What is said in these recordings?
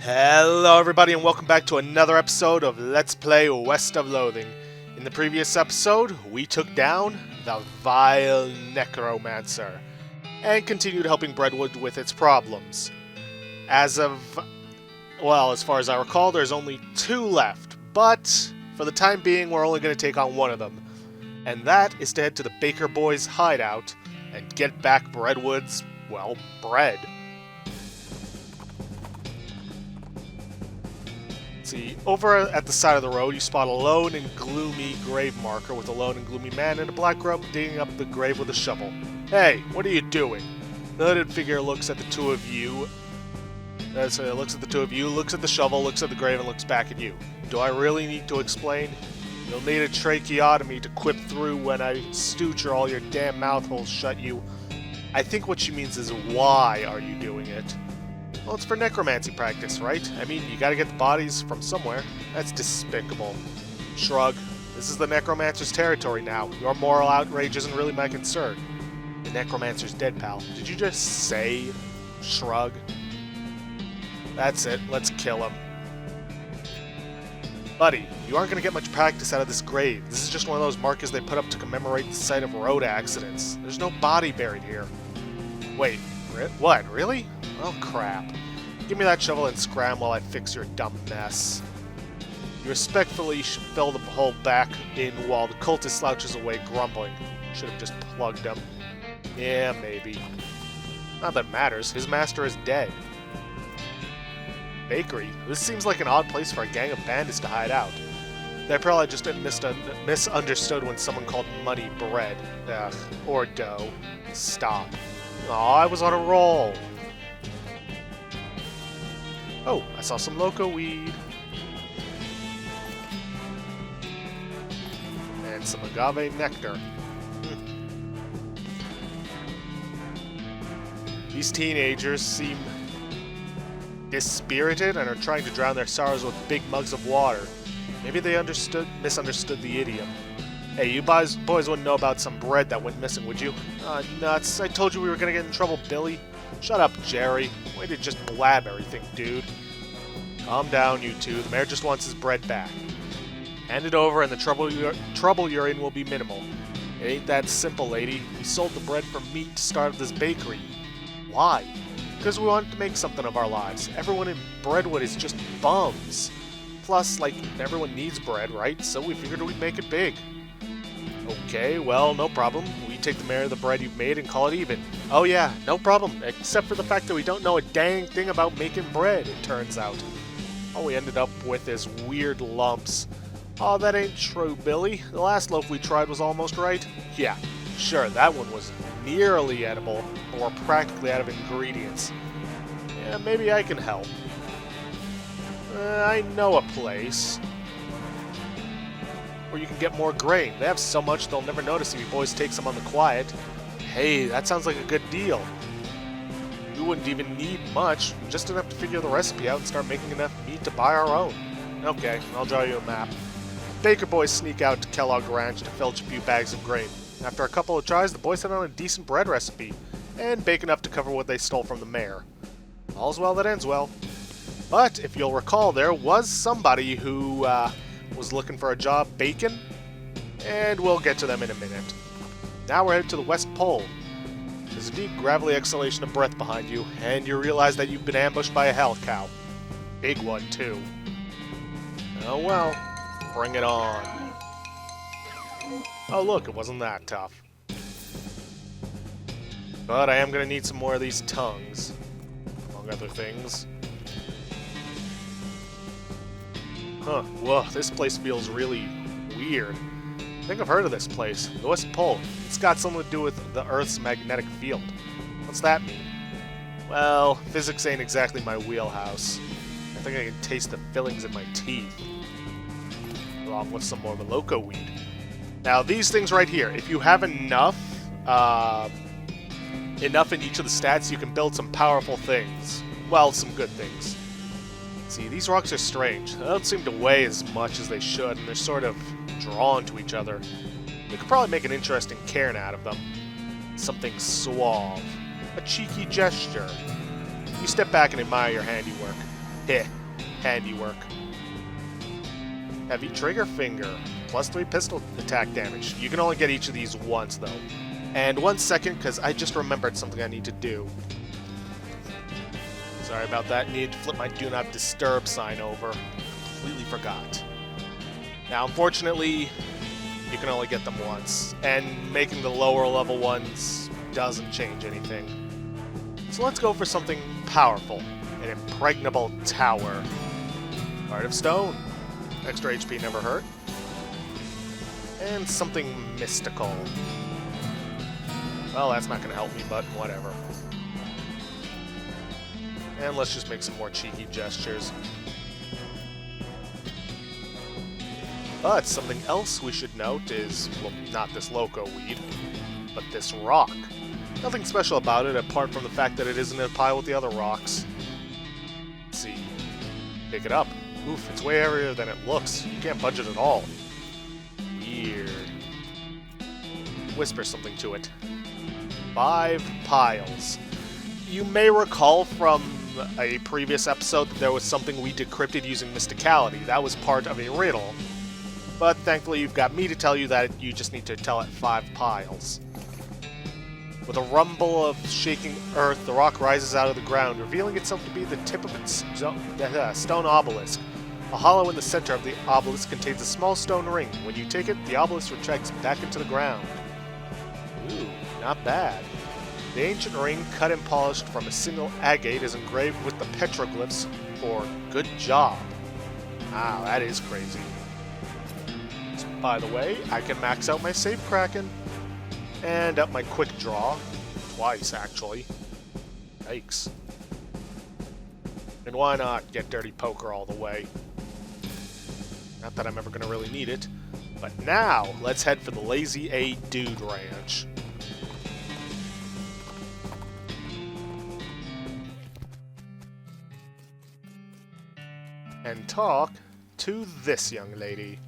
Hello everybody and welcome back to another episode of Let's Play West of Loathing. In the previous episode, we took down the vile Necromancer and continued helping Brentwood with its problems. As far as I recall, there's only 2 left, but for the time being we're only going to take on one of them. And that is to head to the Baker Boys' hideout and get back Brentwood's, bread. See, over at the side of the road, you spot a lone and gloomy grave marker with a lone and gloomy man in a black robe digging up the grave with a shovel. Hey, what are you doing? The hooded figure looks at the two of you. Looks at the shovel, looks at the grave, and looks back at you. Do I really need to explain? You'll need a tracheotomy to quip through when I suture all your damn mouth holes shut, you. I think what she means is, why are you doing it? Well, it's for necromancy practice, right? I mean, you gotta get the bodies from somewhere. That's despicable. Shrug. This is the necromancer's territory now. Your moral outrage isn't really my concern. The necromancer's dead, pal. Did you just say shrug? That's it. Let's kill him. Buddy, you aren't gonna get much practice out of this grave. This is just one of those markers they put up to commemorate the site of road accidents. There's no body buried here. Wait, what? Really? Oh, crap. Give me that shovel and scram while I fix your dumb mess. You respectfully should fill the hole back in while the cultist slouches away grumbling. Should have just plugged him. Yeah, maybe. Not that it matters. His master is dead. Bakery? This seems like an odd place for a gang of bandits to hide out. They probably just misunderstood when someone called money bread. Ugh. Or dough. Stop. Aw, I was on a roll. Oh, I saw some loco weed. And some agave nectar. These teenagers seem dispirited and are trying to drown their sorrows with big mugs of water. Maybe they misunderstood the idiom. Hey, you boys wouldn't know about some bread that went missing, would you? Nuts. I told you we were gonna get in trouble, Billy. Shut up, Jerry. Way to just blab everything, dude. Calm down, you two. The mayor just wants his bread back. Hand it over and the trouble you're in will be minimal. It ain't that simple, lady. We sold the bread for meat to start this bakery. Why? Because we wanted to make something of our lives. Everyone in Brentwood is just bums. Plus, everyone needs bread, right? So we figured we'd make it big. Okay, well, no problem. We take the mayor of the bread you've made and call it even. Oh yeah, no problem. Except for the fact that we don't know a dang thing about making bread, it turns out. All we ended up with is weird lumps. Oh, that ain't true, Billy. The last loaf we tried was almost right. Yeah, sure, that one was nearly edible, but we're practically out of ingredients. Yeah, maybe I can help. I know a place where you can get more grain. They have so much they'll never notice if you boys take some on the quiet. Hey, that sounds like a good deal. We wouldn't even need much, just enough to figure the recipe out and start making enough meat to buy our own. Okay, I'll draw you a map. Baker boys sneak out to Kellogg Ranch to filch a few bags of grain. After a couple of tries, the boys hit on a decent bread recipe, and bake enough to cover what they stole from the mayor. All's well that ends well. But, if you'll recall, there was somebody who, was looking for a job baking, and we'll get to them in a minute. Now we're headed to the West Pole. There's a deep, gravelly exhalation of breath behind you, and you realize that you've been ambushed by a Hellcow. Big one, too. Oh well, bring it on. Oh look, it wasn't that tough. But I am going to need some more of these tongues, among other things. Huh, whoa, this place feels really weird. I think I've heard of this place, the West Pole. It's got something to do with the Earth's magnetic field. What's that mean? Well, physics ain't exactly my wheelhouse. I think I can taste the fillings in my teeth. Along with some more of the loco weed. Now, these things right here, if you have enough in each of the stats, you can build some powerful things. Well, some good things. See, these rocks are strange. They don't seem to weigh as much as they should, and they're sort of drawn to each other. We could probably make an interesting cairn out of them. Something suave. A cheeky gesture. You step back and admire your handiwork. Heh, handiwork. Heavy trigger finger, +3 pistol attack damage. You can only get each of these once, though. And 1 second, because I just remembered something I need to do. Sorry about that. Needed to flip my Do Not Disturb sign over. Completely forgot. Now, unfortunately, you can only get them once, and making the lower level ones doesn't change anything. So let's go for something powerful. An impregnable tower. Heart of Stone. Extra HP never hurt. And something mystical. Well, that's not going to help me, but whatever. And let's just make some more cheeky gestures. But something else we should note is, well, not this loco weed, but this rock. Nothing special about it apart from the fact that it isn't in a pile with the other rocks. Let's see. Pick it up. Oof, it's way heavier than it looks. You can't budge it at all. Weird. Whisper something to it. 5 piles. You may recall from a previous episode that there was something we decrypted using mysticality. That was part of a riddle. But thankfully you've got me to tell you that you just need to tell it 5 piles. With a rumble of shaking earth, the rock rises out of the ground, revealing itself to be the tip of its stone obelisk. A hollow in the center of the obelisk contains a small stone ring. When you take it, the obelisk retracts back into the ground. Ooh, not bad. The ancient ring, cut and polished from a single agate, is engraved with the petroglyphs for "Good job." Wow, that is crazy. So, by the way, I can max out my Safe Kraken. And up my Quick Draw. Twice, actually. Yikes. And why not get Dirty Poker all the way? Not that I'm ever going to really need it. But now, let's head for the Lazy A Dude Ranch. And talk to this young lady.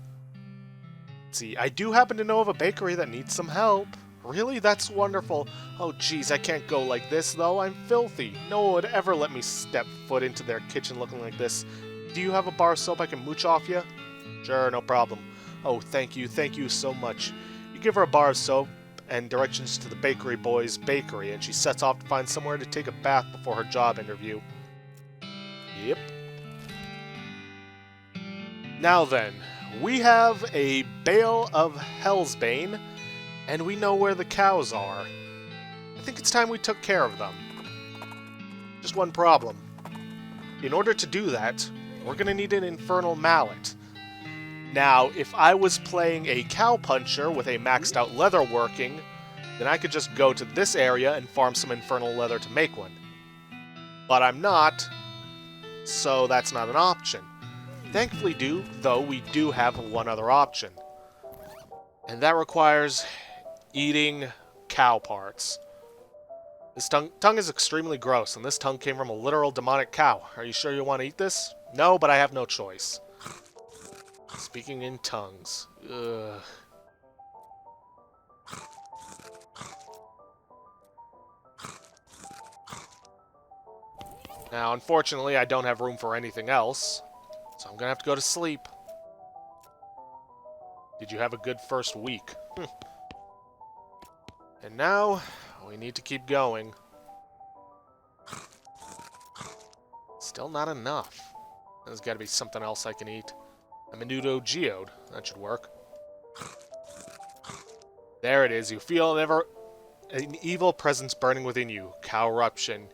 See, I do happen to know of a bakery that needs some help. Really? That's wonderful. Oh geez, I can't go like this though. I'm filthy. No one would ever let me step foot into their kitchen looking like this. Do you have a bar of soap I can mooch off you? Sure, no problem. Oh, thank you so much. You give her a bar of soap and directions to the bakery boy's bakery, and she sets off to find somewhere to take a bath before her job interview. Yep. Now then, we have a bale of Hellsbane, and we know where the cows are. I think it's time we took care of them. Just one problem. In order to do that, we're going to need an infernal mallet. Now, if I was playing a cowpuncher with a maxed out leather working, then I could just go to this area and farm some infernal leather to make one. But I'm not, so that's not an option. Thankfully, though, we do have one other option. And that requires eating cow parts. This tongue is extremely gross, and this tongue came from a literal demonic cow. Are you sure you want to eat this? No, but I have no choice. Speaking in tongues. Ugh. Now, unfortunately, I don't have room for anything else, so I'm gonna have to go to sleep. Did you have a good first week? And now, we need to keep going. Still not enough. There's gotta be something else I can eat. A Menudo Geode. That should work. There it is. You feel an evil presence burning within you. Cowruption.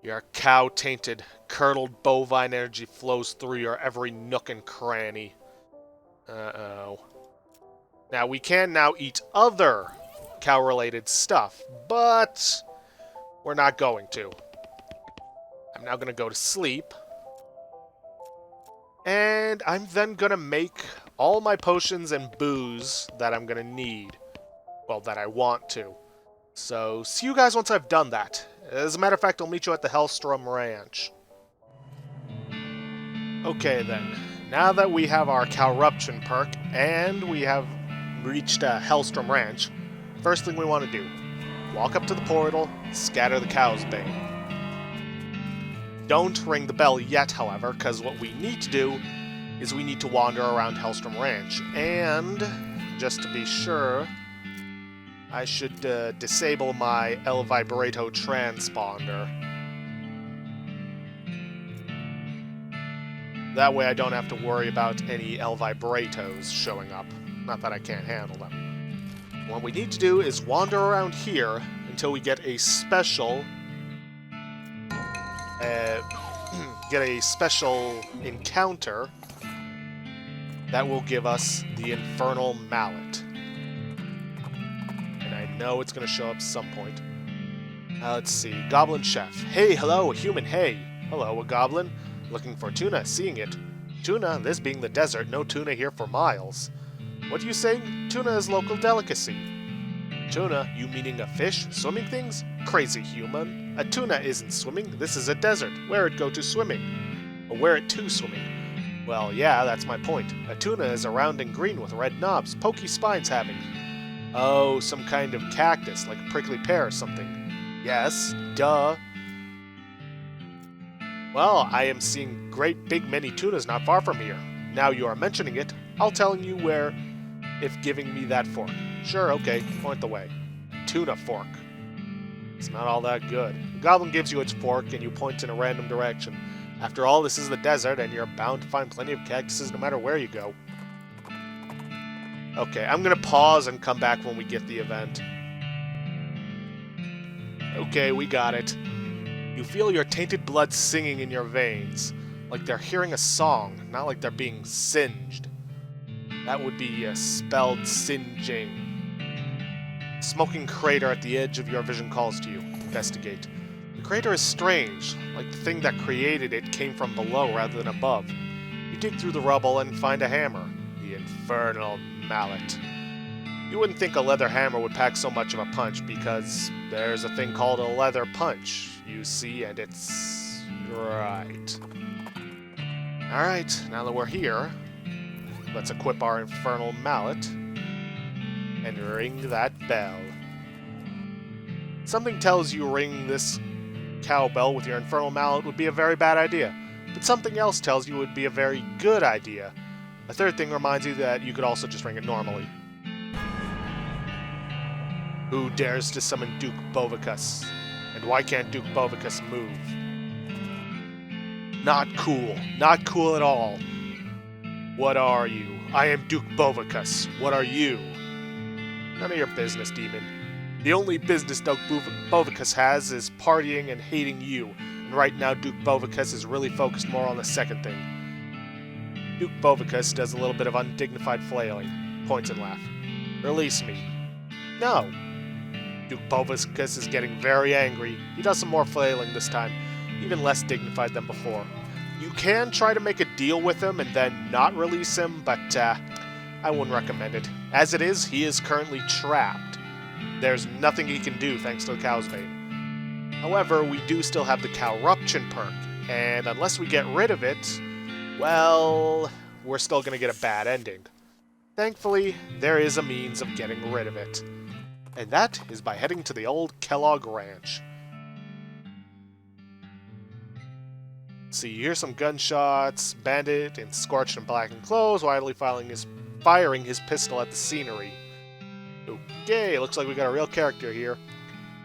Your cow-tainted, curdled bovine energy flows through your every nook and cranny. Uh-oh. Now, we can now eat other cow-related stuff, but we're not going to. I'm now going to go to sleep. And I'm then going to make all my potions and booze that I'm going to need. Well, that I want to. So, see you guys once I've done that. As a matter of fact, I'll meet you at the Hellstrom Ranch. Okay then, now that we have our Cowruption perk, and we have reached Hellstrom Ranch, first thing we want to do, walk up to the portal, scatter the cow's bane. Don't ring the bell yet, however, because what we need to do is we need to wander around Hellstrom Ranch. And, just to be sure, I should disable my El Vibrato transponder. That way I don't have to worry about any El Vibratos showing up. Not that I can't handle them. What we need to do is wander around here until we get a special encounter that will give us the Infernal Mallet. And I know it's going to show up some point. Let's see. Goblin Chef. Hey, hello, a human. Hey. Hello, a goblin. Looking for tuna. Seeing it. Tuna? This being the desert, no tuna here for miles. What do you say? Tuna is local delicacy. Tuna? You meaning a fish? Swimming things? Crazy human. A tuna isn't swimming. This is a desert. Where it go to swimming? Or where it to swimming? Well, yeah, that's my point. A tuna is a round and green with red knobs, pokey spines having. Oh, some kind of cactus, like a prickly pear or something. Yes, duh. Well, I am seeing great big many tunas not far from here. Now you are mentioning it, I'll tell you where if giving me that fork. Sure, okay, point the way. Tuna fork. It's not all that good. The goblin gives you its fork and you point in a random direction. After all, this is the desert, and you're bound to find plenty of cactuses no matter where you go. Okay, I'm gonna pause and come back when we get the event. Okay, we got it. You feel your tainted blood singing in your veins, like they're hearing a song, not like they're being singed. That would be spelled singeing. Smoking crater at the edge of your vision calls to you. Investigate. The crater is strange, like the thing that created it came from below rather than above. You dig through the rubble and find a hammer. The Infernal Mallet. You wouldn't think a leather hammer would pack so much of a punch because there's a thing called a leather punch, you see, and it's... right. Alright, now that we're here, let's equip our Infernal Mallet and ring that bell. Something tells you ring this cowbell with your Infernal Mallet would be a very bad idea, but something else tells you it would be a very good idea. A third thing reminds you that you could also just ring it normally. Who dares to summon Duke Bovicus? And why can't Duke Bovicus move? Not cool. Not cool at all. What are you? I am Duke Bovicus. What are you? None of your business, demon. The only business Duke Bovicus has is partying and hating you, and right now Duke Bovicus is really focused more on the second thing. Duke Bovicus does a little bit of undignified flailing, points and laughs. Release me. No. Duke Bovicus is getting very angry. He does some more flailing this time, even less dignified than before. You can try to make a deal with him and then not release him, but I wouldn't recommend it. As it is, he is currently trapped. There's nothing he can do thanks to the Cow's Bane. However, we do still have the Corruption perk, and unless we get rid of it, well, we're still going to get a bad ending. Thankfully, there is a means of getting rid of it. And that is by heading to the old Kellogg Ranch. See, you hear some gunshots, Bandit in scorched and blackened clothes, wildly firing his pistol at the scenery. Okay, looks like we got a real character here.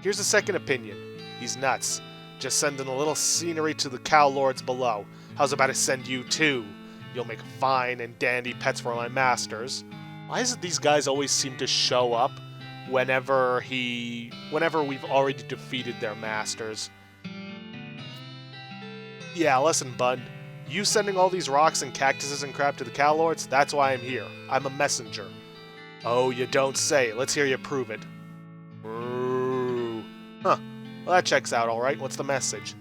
Here's a second opinion. He's nuts. Just sending a little scenery to the cow lords below. How's about I send you too? You'll make fine and dandy pets for my masters. Why is it these guys always seem to show up whenever we've already defeated their masters? Yeah, listen, bud. You sending all these rocks and cactuses and crap to the cow lords? That's why I'm here. I'm a messenger. Oh, you don't say. Let's hear you prove it. Ooh. Huh. Well, that checks out, alright. What's the message?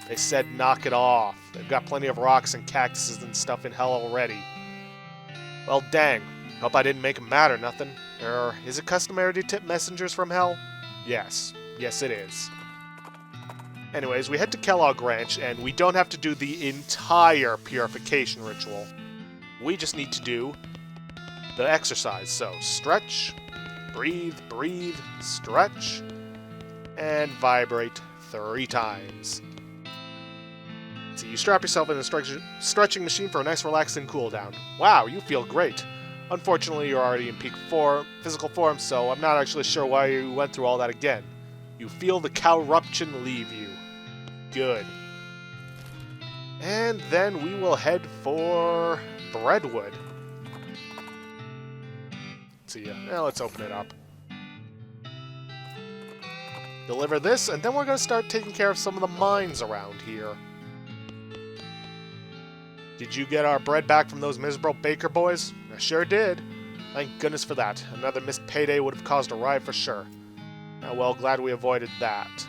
They said knock it off. They've got plenty of rocks and cactuses and stuff in hell already. Well, dang. Hope I didn't make 'em mad or nothing. Is it customary to tip messengers from hell? Yes. Yes, it is. Anyways, we head to Kellogg Ranch, and we don't have to do the entire purification ritual. We just need to do the exercise. So, stretch, breathe, breathe, stretch, and vibrate 3 times. See, you strap yourself in a stretching machine for a nice relaxing cooldown. Wow, you feel great. Unfortunately, you're already in peak physical form, so I'm not actually sure why you went through all that again. You feel the corruption leave you. Good. And then we will head for Breadwood. See ya. Now let's open it up. Deliver this, and then we're going to start taking care of some of the mines around here. Did you get our bread back from those miserable baker boys? I sure did. Thank goodness for that. Another missed payday would have caused a riot for sure. Well, glad we avoided that.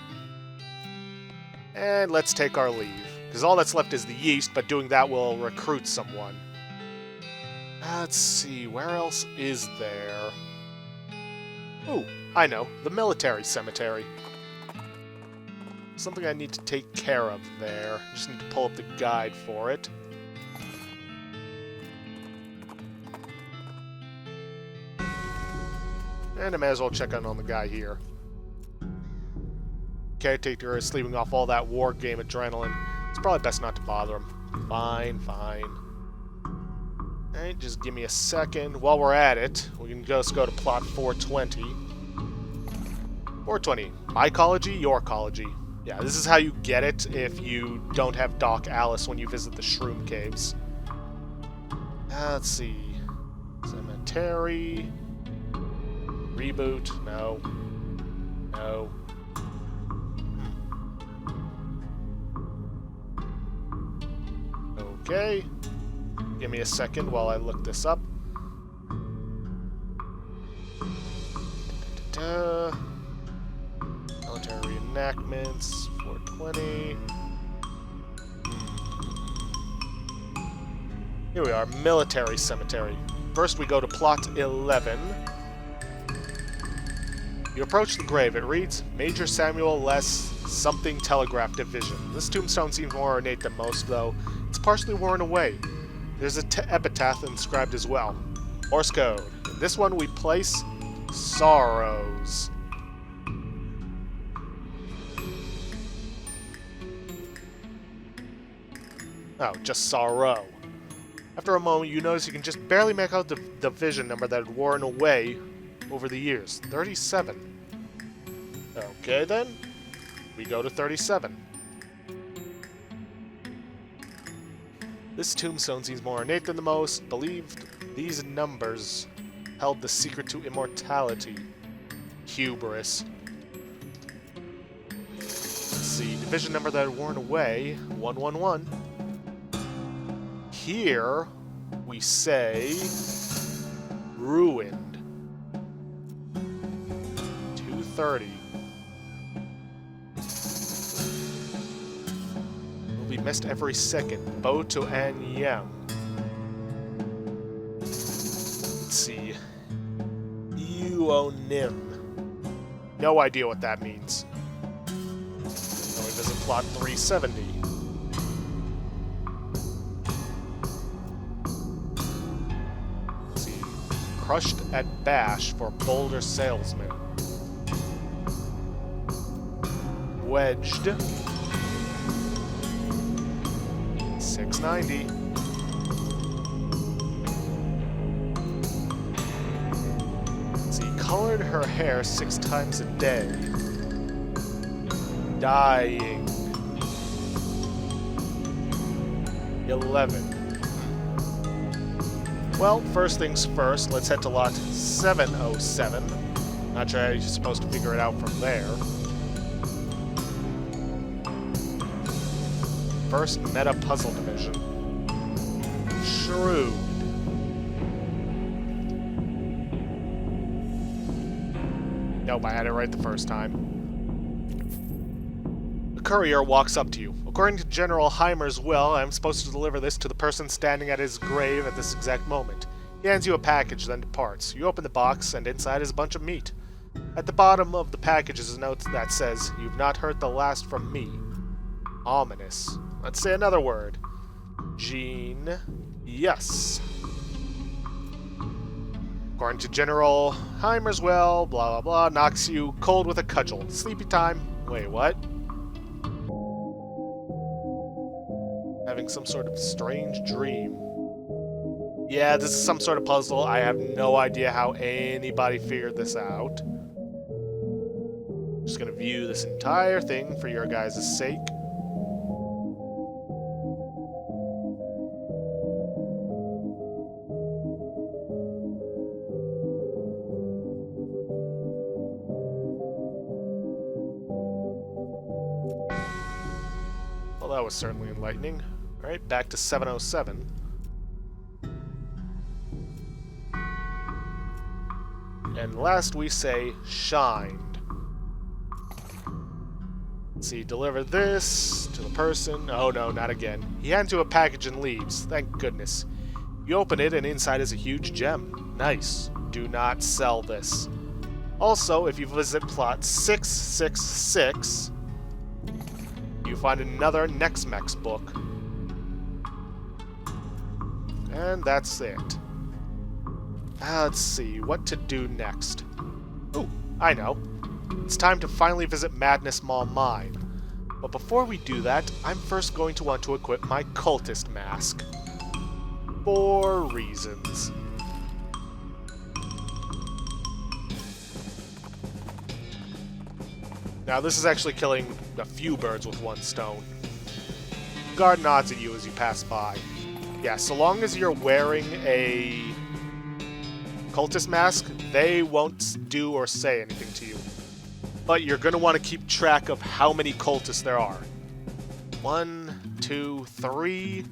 And let's take our leave. Because all that's left is the yeast, but doing that will recruit someone. Let's see, where else is there? Ooh, I know, the military cemetery. Something I need to take care of there. Just need to pull up the guide for it. And I may as well check in on the guy here. Caretaker is sleeping off all that war game adrenaline. It's probably best not to bother him. Fine, fine. Alright, just give me a second. While we're at it, we can just go to plot 420. 420. My ecology, your ecology. Yeah, this is how you get it if you don't have Doc Alice when you visit the Shroom Caves. Let's see. Cemetery. Reboot. No. No. Okay. Give me a second while I look this up. Military reenactments, 420. Here we are, military cemetery. First we go to plot 11. You approach the grave. It reads, Major Samuel Less Something Telegraph Division. This tombstone seems more ornate than most, though. It's partially worn away. There's an epitaph inscribed as well. Morse code. In this one we place sorrows. Oh, just sorrow. After a moment, you notice you can just barely make out the division number that had worn away over the years. 37. Okay, then. We go to 37. This tombstone seems more ornate than the most. Believed these numbers held the secret to immortality. Hubris. Let's see. Division number that had worn away. 111. Here, we say ruined. 230. Will be missed every second. Bo to An Yang. Let's see. Nim. No idea what that means. Then we visit plot 370. Crushed at Bash for Boulder Salesman. Wedged. 690. Let's see, colored her hair 6 times a day. Dying. 11. Well, first things first, let's head to lot 707. Not sure how you're supposed to figure it out from there. First Meta Puzzle Division. Shrewd. Nope, I had it right the first time. The courier walks up to you. According to General Heimer's will, I'm supposed to deliver this to the person standing at his grave at this exact moment. He hands you a package, then departs. You open the box, and inside is a bunch of meat. At the bottom of the package is a note that says, You've not heard the last from me. Ominous. Let's say another word. Gene. Yes. According to General Heimer's will, blah blah blah, knocks you cold with a cudgel. Sleepy time. Wait, what? having some sort of strange dream. Yeah, this is some sort of puzzle. I have no idea how anybody figured this out. Just gonna view this entire thing for your guys' sake. Well, that was certainly enlightening. Alright, back to 707. And last we say, shined. Let's see, deliver this to the person. Oh no, not again. He hands you a package and leaves. Thank goodness. You open it and inside is a huge gem. Nice. Do not sell this. Also, if you visit plot 666, you find another Nex-Mex book. And that's it. Let's see, what to do next. Ooh, I know. It's time to finally visit Madness Mall Mine. But before we do that, I'm first going to want to equip my cultist mask. For reasons. Now this is actually killing a few birds with one stone. Guard nods at you as you pass by. Yeah, so long as you're wearing a cultist mask, they won't do or say anything to you. But you're going to want to keep track of how many cultists there are. 1, 2, 3,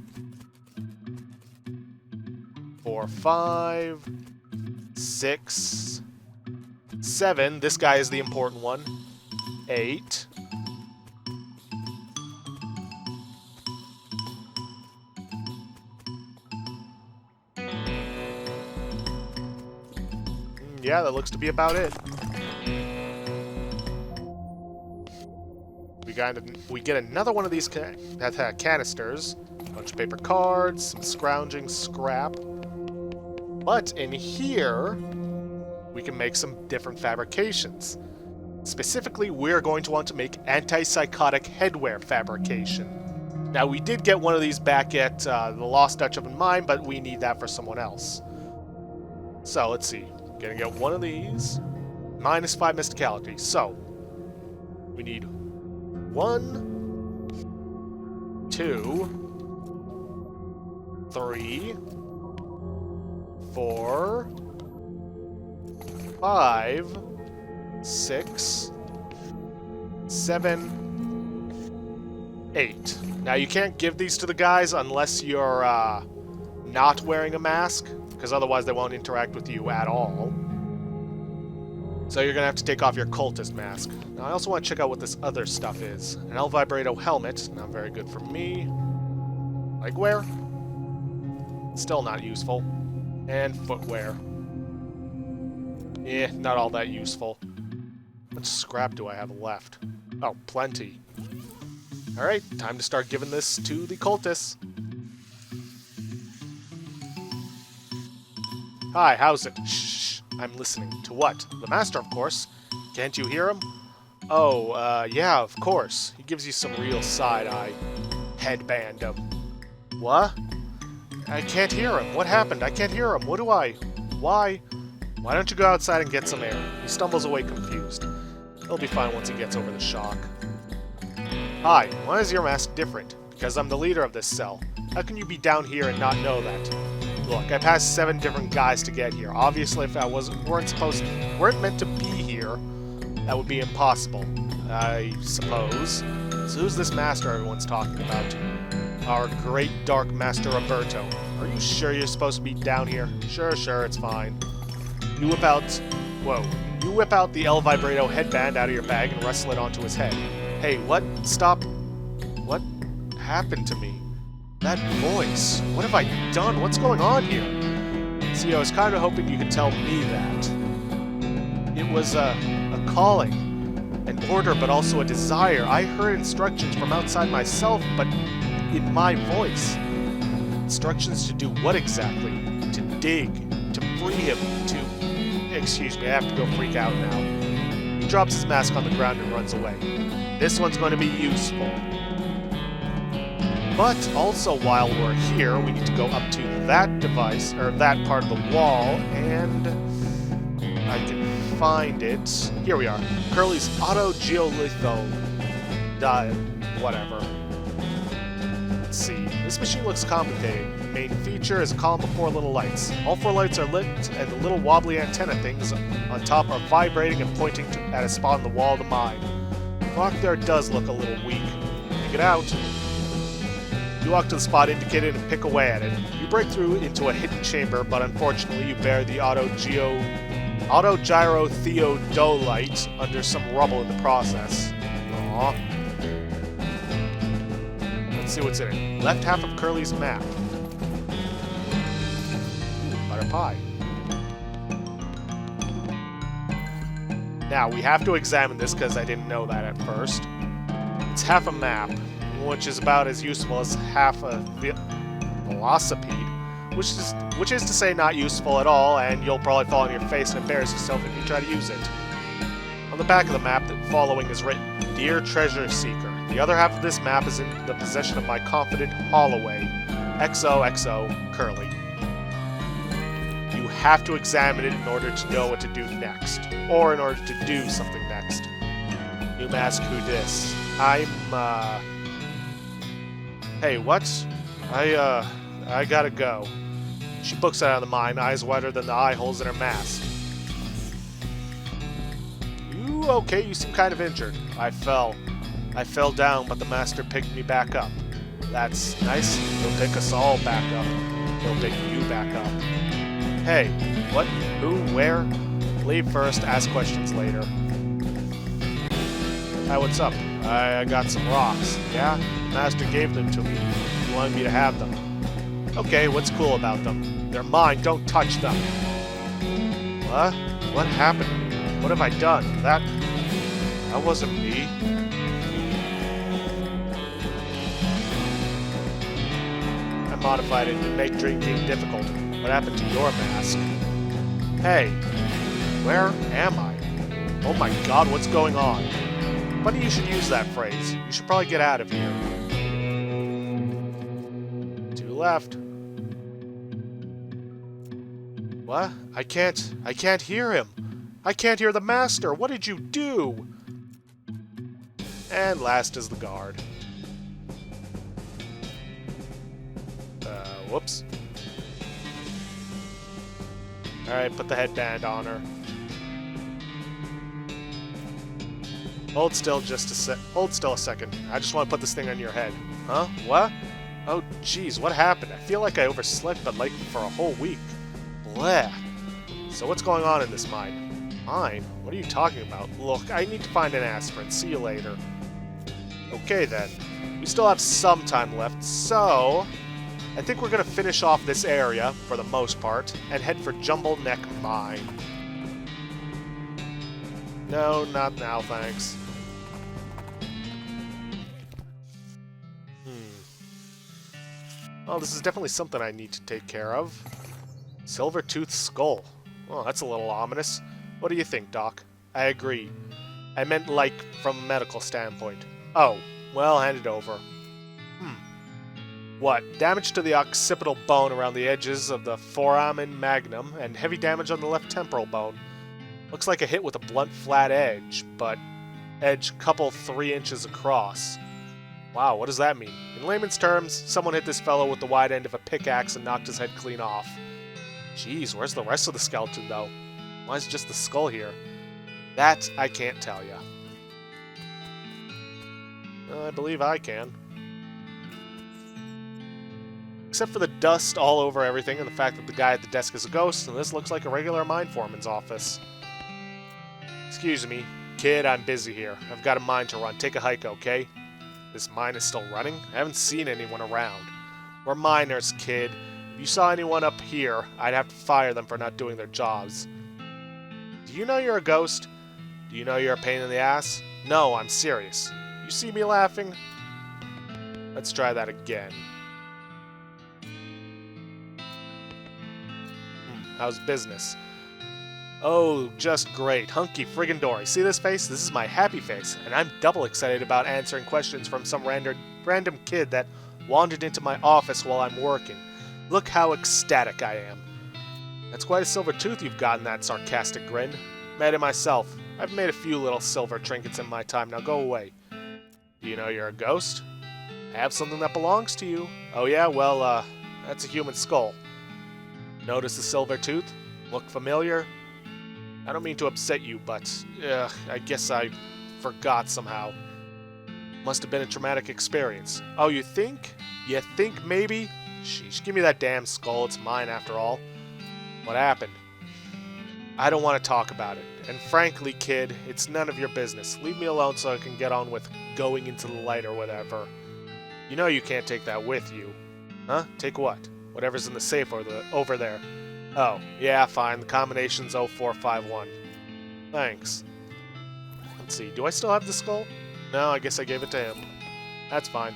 4, 5, 6, 7. This guy is the important one. 8. Yeah, that looks to be about it. We get another one of these canisters, a bunch of paper cards, some scrounging scrap. But in here, we can make some different fabrications. Specifically, we're going to want to make antipsychotic headwear fabrication. Now, we did get one of these back at the Lost Dutch Oven Mine, but we need that for someone else. So, let's see. Gonna get one of these. -5 mysticality. So, we need 1, 2, 3, 4, 5, 6, 7, 8. Now you can't give these to the guys unless you're not wearing a mask, because otherwise they won't interact with you at all. So you're gonna have to take off your cultist mask. Now I also want to check out what this other stuff is. An El Vibrato helmet, not very good for me. Legwear, still not useful. And footwear. Not all that useful. How much scrap do I have left? Oh, plenty. Alright, time to start giving this to the cultists. Hi, how's it? Shh, I'm listening. To what? The master, of course. Can't you hear him? Oh, yeah, of course. He gives you some real side-eye. Headband of... What? I can't hear him. What happened? I can't hear him. What do I... Why? Why don't you go outside and get some air? He stumbles away confused. He'll be fine once he gets over the shock. Hi, why is your mask different? Because I'm the leader of this cell. How can you be down here and not know that? Look, I passed 7 different guys to get here. Obviously, if I weren't meant to be here, that would be impossible, I suppose. So who's this master everyone's talking about? Our great dark master Roberto. Are you sure you're supposed to be down here? Sure, it's fine. You whip out the El Vibrato headband out of your bag and wrestle it onto his head. Hey, what? Stop. What happened to me? That voice. What have I done? What's going on here? See, I was kind of hoping you could tell me that. It was a calling, an order, but also a desire. I heard instructions from outside myself, but in my voice. Instructions to do what exactly? To dig, to free him, to... Excuse me, I have to go freak out now. He drops his mask on the ground and runs away. This one's going to be useful. But also while we're here, we need to go up to that device, or that part of the wall, and I can find it. Here we are. Curly's Auto Geolitho dial. Whatever. Let's see. This machine looks complicated. The main feature is a column of 4 little lights. All 4 lights are lit, and the little wobbly antenna things on top are vibrating and pointing at a spot on the wall of the mine. The clock there does look a little weak. Take it out. You walk to the spot indicated and pick away at it. You break through into a hidden chamber, but unfortunately you bear the Auto-Gyro-Theodolite under some rubble in the process. Aww. Let's see what's in it. Left half of Curly's map. Ooh, butter pie. Now, we have to examine this because I didn't know that at first. It's half a map, which is about as useful as half a velocipede, which is to say not useful at all, and you'll probably fall on your face and embarrass yourself if you try to use it. On the back of the map, the following is written, Dear Treasure Seeker, the other half of this map is in the possession of my confidant Holloway, XOXO Curly. You have to examine it in order to know what to do next, or in order to do something next. You ask who dis. Hey, what? I gotta go. She books out of the mine, eyes wider than the eye holes in her mask. You okay? You seem kind of injured. I fell down, but the master picked me back up. That's nice. He'll pick us all back up. He'll pick you back up. Hey, what? Who? Where? Leave first, ask questions later. Hi, what's up? I got some rocks. Yeah? The master gave them to me. He wanted me to have them. Okay, what's cool about them? They're mine, don't touch them. What? What happened? What have I done? That wasn't me. I modified it to make drinking difficult. What happened to your mask? Hey, where am I? Oh my god, what's going on? Funny you should use that phrase. You should probably get out of here. 2 left. What? I can't hear him. I can't hear the master. What did you do? And last is the guard. Whoops. Alright, put the headband on her. Hold still a second. I just want to put this thing on your head. Huh? What? Oh, jeez, what happened? I feel like I overslept, but like for a whole week. Bleh. So what's going on in this mine? Mine? What are you talking about? Look, I need to find an aspirin. See you later. Okay, then. We still have some time left, so I think we're going to finish off this area, for the most part, and head for Jumble Neck Mine. No, not now, thanks. Oh, this is definitely something I need to take care of. Silver-toothed skull. Oh, that's a little ominous. What do you think, Doc? I agree. I meant, like, from a medical standpoint. Oh, well, hand it over. What? Damage to the occipital bone around the edges of the foramen magnum, and heavy damage on the left temporal bone. Looks like a hit with a blunt, flat edge, but edge couple 3 inches across. Wow, what does that mean? In layman's terms, someone hit this fellow with the wide end of a pickaxe and knocked his head clean off. Jeez, where's the rest of the skeleton, though? Why is just the skull here? That I can't tell ya. I believe I can. Except for the dust all over everything and the fact that the guy at the desk is a ghost, and this looks like a regular mine foreman's office. Excuse me, kid, I'm busy here. I've got a mine to run. Take a hike, okay? This mine is still running? I haven't seen anyone around. We're miners, kid. If you saw anyone up here, I'd have to fire them for not doing their jobs. Do you know you're a ghost? Do you know you're a pain in the ass? No, I'm serious. You see me laughing? Let's try that again. How's business? Oh, just great. Hunky friggin' dory. See this face? This is my happy face, and I'm double excited about answering questions from some random kid that wandered into my office while I'm working. Look how ecstatic I am. That's quite a silver tooth you've got in that sarcastic grin. Made it myself. I've made a few little silver trinkets in my time. Now go away. Do you know you're a ghost? I have something that belongs to you. Oh yeah? Well, that's a human skull. Notice the silver tooth? Look familiar? I don't mean to upset you, but I guess I forgot somehow. Must have been a traumatic experience. Oh, you think? You think maybe? Sheesh, give me that damn skull. It's mine after all. What happened? I don't want to talk about it. And frankly, kid, it's none of your business. Leave me alone so I can get on with going into the light or whatever. You know you can't take that with you. Huh? Take what? Whatever's in the safe over there. Oh, yeah, fine. The combination's 0451. Thanks. Let's see. Do I still have the skull? No, I guess I gave it to him. That's fine.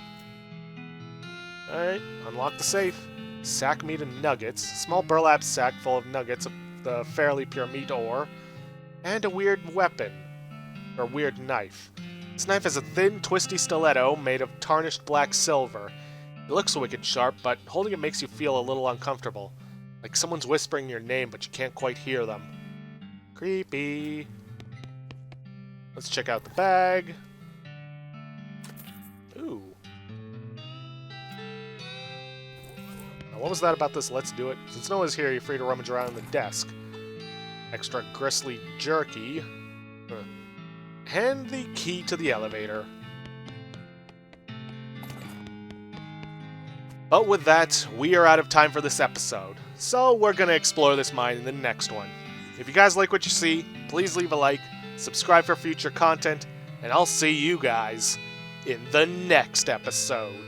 Alright, unlock the safe. Sack meat and nuggets. Small burlap sack full of nuggets of the fairly pure meat ore. And a weird weapon. Or weird knife. This knife has a thin, twisty stiletto made of tarnished black silver. It looks wicked sharp, but holding it makes you feel a little uncomfortable. Like someone's whispering your name, but you can't quite hear them. Creepy. Let's check out the bag. Ooh. Now, what was that about this Let's Do It? Since no one's here, you're free to rummage around the desk. Extra gristly jerky. And the key to the elevator. But with that, we are out of time for this episode. So we're going to explore this mine in the next one. If you guys like what you see, please leave a like, subscribe for future content, and I'll see you guys in the next episode.